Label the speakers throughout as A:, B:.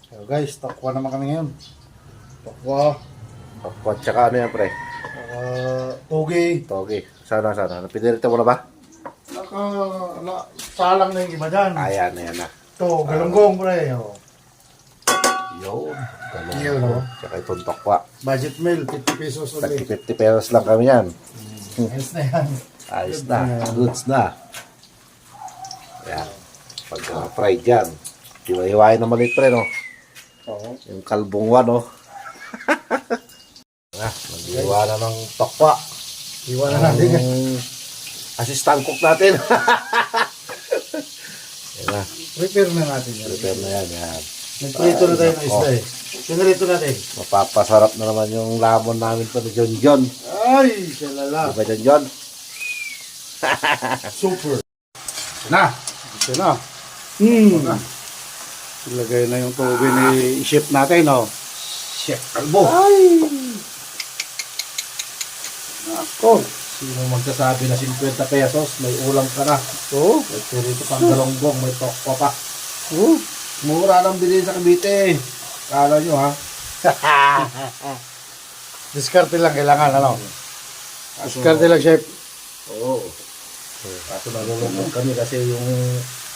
A: So guys, takwa naman kami ngayon. Takwa.
B: Takwa, tsaka ano yan, pre?
A: Toge.
B: Toge. Sana. Pinirito mo na ba?
A: Salang na yung iba dyan.
B: Ayan na.
A: Ito, galunggong pre. Oh.
B: Yun.
A: Yun, no?
B: Tsaka itong takwa.
A: Budget meal, 50 pesos ulit.
B: 50 pesos lang kami yan.
A: Ayos na yan.
B: Ayos na. Goods na. Ayan. Pagka-fried yan. Hiwa-hiwain na maliit, pre, no?
A: Oo.
B: Yung kalbungwa, no? Nag-iwa na ng takwa.
A: Iwan na natin yan.
B: Assistant cook natin. Yan na.
A: Prepare na natin yan.
B: Prepare na yan.
A: Nagprito na tayo ng isda eh. Pinarito natin.
B: Mapapasarap na naman yung lamon namin pa ni John John.
A: Ay, salala.
B: Diba, John John?
A: Super.
B: Na!
A: Ito na. Ilagay na yung toge ni chef natin, no?
B: Chef Kalbo.
A: Ay! Ako.
B: Sino magsasabi na 50 pesos, may ulam ka na.
A: Oo.
B: May pirito pang galonggong, may tokwa pa.
A: Oo.
B: Mura lang bilhin sa Cavite. Kala nyo, ha?
A: Diskarte lang kailangan, ano? Diskarte lang, chef.
B: Oo. Kaso nalulungkot kami kasi yung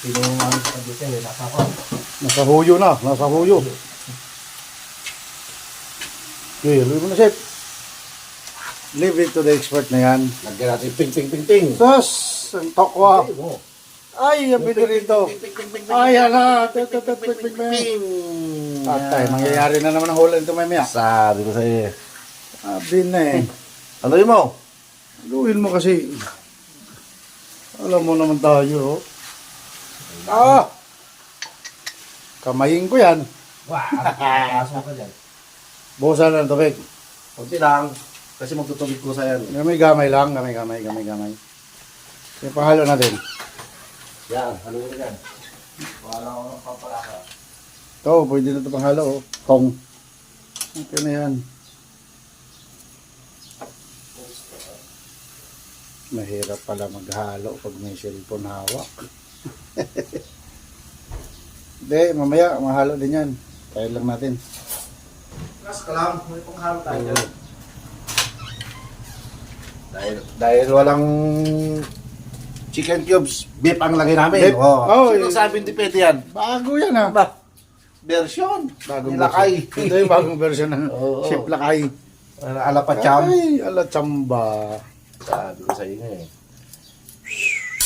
B: pinungan sa Cavite, nasa pa.
A: Nasa huyo na. Nasa huyo. Okay, luwi mo na, chef. Leave it to the expert na yan.
B: Lagyan natin ping.
A: Sus! Ang tokwa.
B: Okay, mo.
A: Ay, ang pinirito. Ay, hala.
B: Ping.
A: Atay, mangyayari na naman ang hula nito mamaya.
B: Sabi ko sa'yo eh.
A: Sabi na eh.
B: Ano yun mo?
A: Luwin mo kasi. Alam mo naman tayo. Ah! Kamayin ko yan.
B: Wah, pasok ka dyan.
A: Bukasan na ng tubig.
B: Kunti lang. Kasi magtutubig ko sa yan.
A: Gamay-gamay lang. Gamay-gamay. Yung panghalo natin.
B: Yan, haluin ka dyan. Wala ko ng pampalaka.
A: Ito, pwede na ito panghalo. Oh. Tong. Okay na yan. Mahirap pala maghalo pag may cellphone hawak. Hindi, mamaya mahalo din yan. Kaya lang natin.
B: Kas ka lang, may panghalo tayo dyan. Dahil walang chicken cubes, beef ang lagay namin.
A: Beef?
B: Oh, sino
A: eh.
B: sabi hindi pwede yan?
A: Bago yan ha.
B: Ba? Version.
A: Bagong
B: Nilakay.
A: version. Ito yung bagong version ng
B: Oo.
A: Chef Lakay.
B: Alapacham.
A: Ay, alatsamba.
B: Sabi ko sa inyo eh.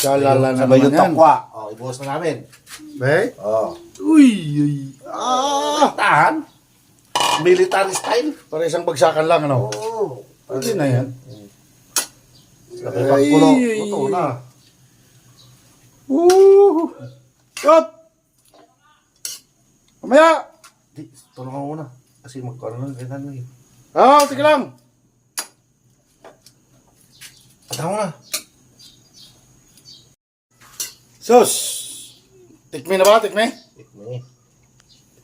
A: Kalala na
B: Sabay
A: naman
B: yung
A: yan.
B: tokwa. Oh, ibuhos na namin.
A: Be?
B: Oh.
A: Uy, uy. Ah!
B: Tahan. Military style.
A: Para isang bagsakan lang, ano?
B: Oo.
A: Pwede na yan.
B: Sabi pagkulo. Luto na.
A: Woo! Cut! Mamaya!
B: Di, tulungan mo muna. Kasi magkaroon na ganyan na yun.
A: Ah, sige lang.
B: Pataw mo na.
A: Sus! Tikmi na ba? Tikmi?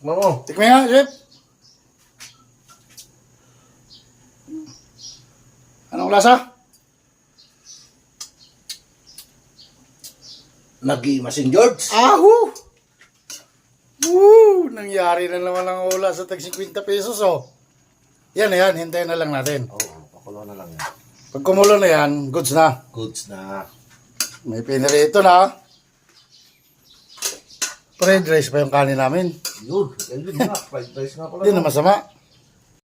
B: Tikman mo.
A: Tikmi nga, chef. Anong lasa?
B: Nag-iima St. George.
A: Ahu! Woo! Nangyari na naman ang ula sa tag 50 pesos, oh. Yan na yan, hintayin na lang natin.
B: Oo, pakulo na lang yan.
A: Pag kumulo na yan, goods na.
B: Goods na.
A: May pinirito na. Fried rice pa yung kanin namin.
B: Yun, yun na. Fried rice nga pala.
A: Hindi na masama.